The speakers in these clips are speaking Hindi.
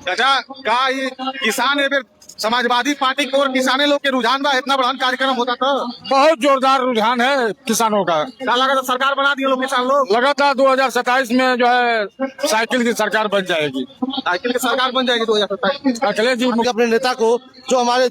चाचा का ये किसान एवं समाजवादी पार्टी को और किसाने लोग के रुझान बा इतना बड़ा कार्यक्रम होता था। बहुत जोरदार रुझान है किसानों का। क्या लगा था सरकार बना दिए लोग किसान लोग। लगा था 2027 में जो है साइकिल की सरकार बन जाएगी। साइकिल की सरकार बन जाएगी 2027। अखिलेश जी अपने नेता को जो हमारे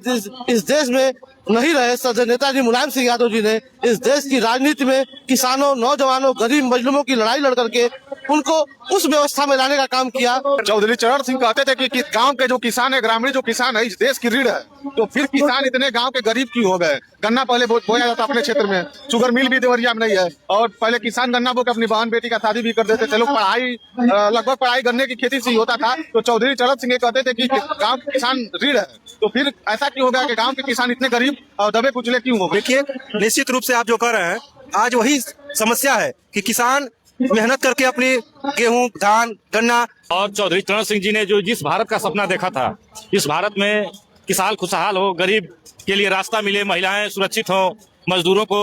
इस देश में नहीं रहे, सदस्य नेताजी मुलायम सिंह यादव जी ने इस देश की राजनीति में किसानों, नौजवानों, गरीब मजलूमों की लड़ाई लड़ करके उनको उस व्यवस्था में लाने का काम किया। चौधरी चरण सिंह कहते थे कि गांव के जो किसान है, ग्रामीण जो किसान है, इस देश की रीढ़ है। तो फिर किसान इतने गांव के गरीब क्यों हो गए। गन्ना पहले बोया जाता अपने क्षेत्र में, शुगर मिल भी देवरिया में नहीं है, और पहले किसान गन्ना बो के अपनी बहन बेटी का शादी भी कर देते थे लोग। पढ़ाई लगभग पढ़ाई गन्ने की खेती से ही होता था। तो चौधरी चरण सिंह कहते थे कि गाँव के किसान रीढ़ है। तो फिर ऐसा क्यों हो गया कि गाँव के किसान इतने गरीब और दबे कुचले क्यों हो गए। देखिए, निश्चित रूप से आप जो कर रहे हैं, आज वही समस्या है कि किसान मेहनत करके अपनी गेहूं, धान, गन्ना। और चौधरी चरण सिंह जी ने जो जिस भारत का सपना देखा था, इस भारत में किसान खुशहाल हो, गरीब के लिए रास्ता मिले, महिलाएं सुरक्षित हो, मजदूरों को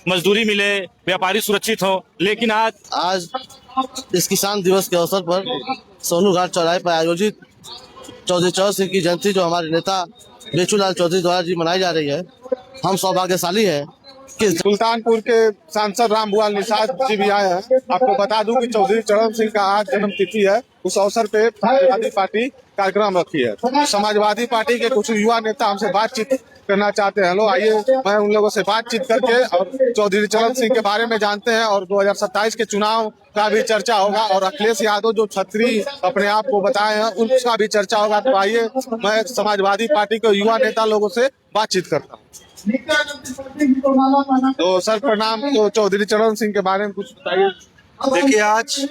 मजदूरी मिले, व्यापारी सुरक्षित हो। लेकिन आज इस किसान दिवस के अवसर पर सोनू घाट चौराहे पर आयोजित चौधरी चरण सिंह की जयंती जो हमारे नेता बेचूलाल चौधरी द्वारा जी मनाई जा रही है, हम सौभाग्यशाली है कि सुल्तानपुर के सांसद रामभुआल निषाद जी भी आए हैं। आपको बता दूं कि चौधरी चरण सिंह का आज जन्म तिथि है। उस अवसर पे समाजवादी पार्टी कार्यक्रम रखी है। समाजवादी पार्टी के कुछ युवा नेता हमसे बातचीत करना चाहते हैं। लोग आइए, मैं उन लोगों से बातचीत करके और चौधरी चरण सिंह के बारे में जानते हैं, और 2027 के चुनाव का भी चर्चा होगा, और अखिलेश यादव जो छतरी अपने आप को बताए हैं उनका भी चर्चा होगा। तो आइए, मैं समाजवादी पार्टी के युवा नेता लोगों से बातचीत करता हूँ। तो सर प्रणाम। तो चौधरी चरण सिंह के बारे में कुछ बताइए। देखिए, आज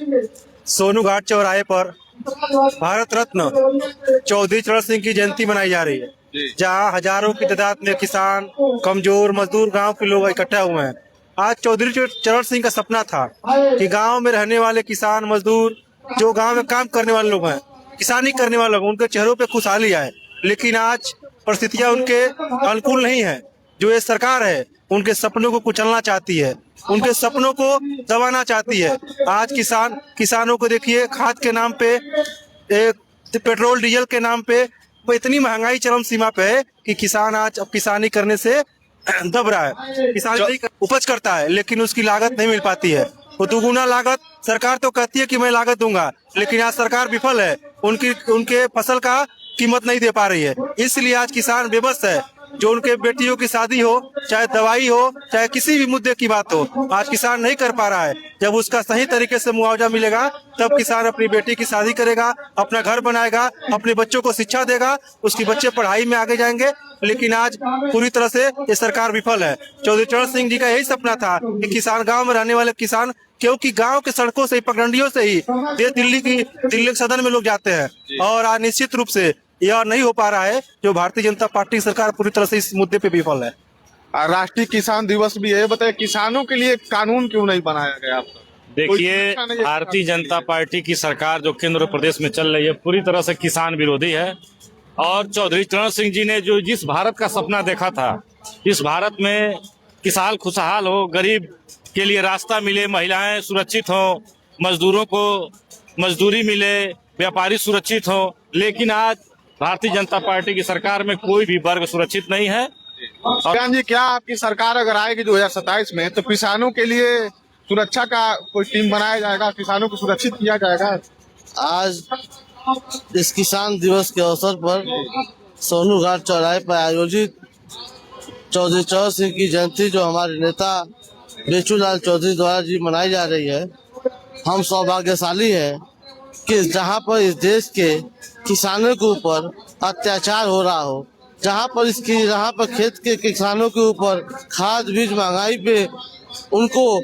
सोनू घाट चौराहे पर भारत रत्न चौधरी चरण सिंह की जयंती मनाई जा रही है, जहां हजारों की तादाद में किसान, कमजोर, मजदूर गांव के लोग इकट्ठा हुए हैं। आज चौधरी चरण सिंह का सपना था कि गांव में रहने वाले किसान, मजदूर, जो गांव में काम करने वाले लोग हैं, किसानी करने वाले लोग, उनके चेहरों पे खुशहाली आए। लेकिन आज परिस्थितियां उनके अनुकूल नहीं है। जो ये सरकार है, उनके सपनों को कुचलना चाहती है, उनके सपनों को दबाना चाहती है। आज किसानों को देखिए, खाद के नाम पे, पेट्रोल डीजल के नाम पे इतनी महंगाई चरम सीमा पे है कि किसान आज अब किसानी करने से दब रहा है। किसान उपज करता है, लेकिन उसकी लागत नहीं मिल पाती है। वो दुगुना लागत सरकार तो कहती है कि मैं लागत दूंगा, लेकिन आज सरकार विफल है, उनके फसल का कीमत नहीं दे पा रही है। इसलिए आज किसान बेबस है। जो उनके बेटियों की शादी हो, चाहे दवाई हो, चाहे किसी भी मुद्दे की बात हो, आज किसान नहीं कर पा रहा है। जब उसका सही तरीके से मुआवजा मिलेगा, तब किसान अपनी बेटी की शादी करेगा, अपना घर बनाएगा, अपने बच्चों को शिक्षा देगा, उसके बच्चे पढ़ाई में आगे जाएंगे। लेकिन आज पूरी तरह से ये सरकार विफल है। चौधरी चरण सिंह जी का यही सपना था कि किसान, गाँव में रहने वाले किसान, क्योंकि गांव के सड़कों से, पगडंडियों से ही दिल्ली सदन में लोग जाते हैं, और आज निश्चित रूप से यह नहीं हो पा रहा है। जो भारतीय जनता पार्टी सरकार पूरी तरह से इस मुद्दे पे विफल है। राष्ट्रीय किसान दिवस भी है, बताइए किसानों के लिए कानून क्यों नहीं बनाया गया आपका। देखिए, भारतीय जनता पार्टी की सरकार जो केंद्र और प्रदेश में चल रही है, पूरी तरह से किसान विरोधी है। और चौधरी चरण सिंह जी ने जो जिस भारत का सपना देखा था, इस भारत में किसान खुशहाल हो, गरीब के लिए रास्ता मिले, महिलाएं सुरक्षित हो, मजदूरों को मजदूरी मिले, व्यापारी सुरक्षित हो। लेकिन आज भारतीय जनता पार्टी की सरकार में कोई भी वर्ग सुरक्षित नहीं है। कल्याण जी, क्या आपकी सरकार अगर आएगी 2027 में, तो किसानों के लिए सुरक्षा का कोई टीम बनाया जाएगा, किसानों को सुरक्षित किया जाएगा। आज इस किसान दिवस के अवसर पर सोनू घाट चौराहे पर आयोजित चौधरी चरण सिंह की जयंती जो हमारे नेता बेचूलाल चौधरी द्वारा जी मनाई जा रही है, हम सौभाग्यशाली है कि जहां पर इस देश के किसानों के ऊपर अत्याचार हो रहा हो, जहां पर खेत के किसानों के ऊपर खाद बीज महंगाई पे उनको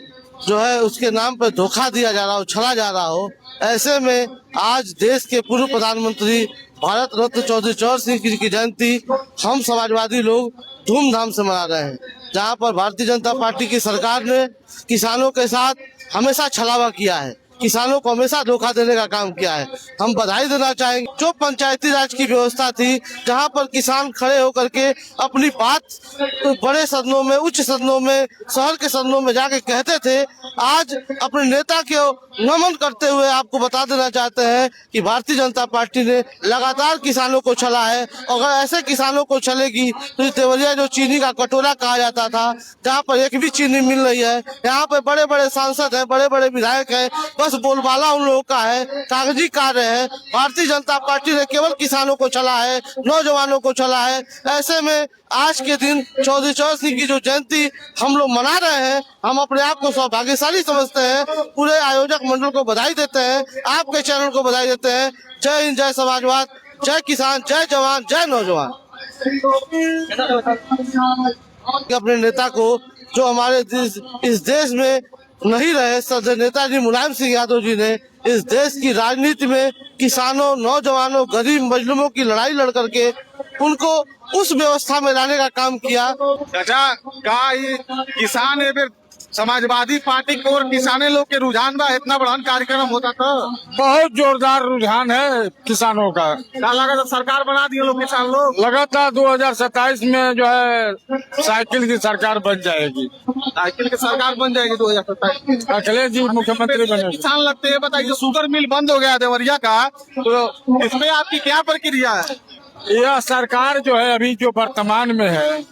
जो है उसके नाम पर धोखा दिया जा रहा हो, छला जा रहा हो, ऐसे में आज देश के पूर्व प्रधानमंत्री भारत रत्न चौधरी चरण सिंह की जयंती हम समाजवादी लोग धूमधाम से मना रहे हैं। जहां पर भारतीय जनता पार्टी की सरकार ने किसानों के साथ हमेशा छलावा किया है, किसानों को हमेशा धोखा देने का काम किया है। हम बधाई देना चाहेंगे। जो पंचायती राज की व्यवस्था थी, जहां पर किसान खड़े होकर के अपनी बात बड़े सदनों में, उच्च सदनों में, शहर के सदनों में जाके कहते थे, आज अपने नेता को नमन करते हुए आपको बता देना चाहते हैं कि भारतीय जनता पार्टी ने लगातार किसानों को छला है। अगर ऐसे किसानों को छलेगी तो देवरिया जो चीनी का कटोरा कहा जाता था, जहाँ पर एक भी चीनी मिल रही है, यहाँ पे बड़े बड़े सांसद हैं, बड़े बड़े विधायक हैं, बस बोलबाला उन लोगों का है, कागजी कार्य है। भारतीय जनता पार्टी ने केवल किसानों को छला है, नौजवानों को छला है। ऐसे में आज के दिन चौधरी चरण सिंह की जो जयंती हम लोग मना रहे हैं, हम अपने आप को सौभाग्यशाली समझते हैं। पूरे आयोजक मंडल को बधाई देते हैं, आपके चैनल को बधाई देते हैं। जय हिंद, जय समाजवाद, जय किसान, जय जवान, जय नौजवान। अपने नेता को जो हमारे इस देश में नहीं रहे, सदैव नेताजी मुलायम सिंह यादव जी ने इस देश की राजनीति में किसानों, नौजवानों, गरीब मजलूमों की लड़ाई लड़ करके उनको उस व्यवस्था में लाने का काम किया। चाचा का किसान है, फिर समाजवादी पार्टी को और किसाने लोग के रुझान बा, इतना बड़ा कार्यक्रम होता था। बहुत जोरदार रुझान है किसानों का। क्या लगा था सरकार बना दिए लोग, किसान लोग लगातार 2027 में जो है साइकिल की सरकार बन जाएगी। साइकिल की सरकार बन जाएगी 2027। अखिलेश जी मुख्यमंत्री बने। किसान लगते हैं, बताइए शुगर मिल बंद हो गया देवरिया का, तो इसमें आपकी क्या प्रक्रिया है? यह सरकार जो है अभी जो वर्तमान में है,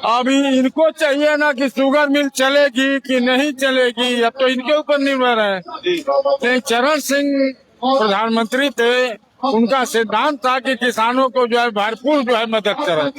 अभी इनको चाहिए ना कि शुगर मिल चलेगी कि नहीं चलेगी, अब तो इनके ऊपर निर्भर है। लेकिन चरण सिंह प्रधानमंत्री थे, उनका सिद्धांत था कि किसानों को जो है भरपूर जो है मदद करें।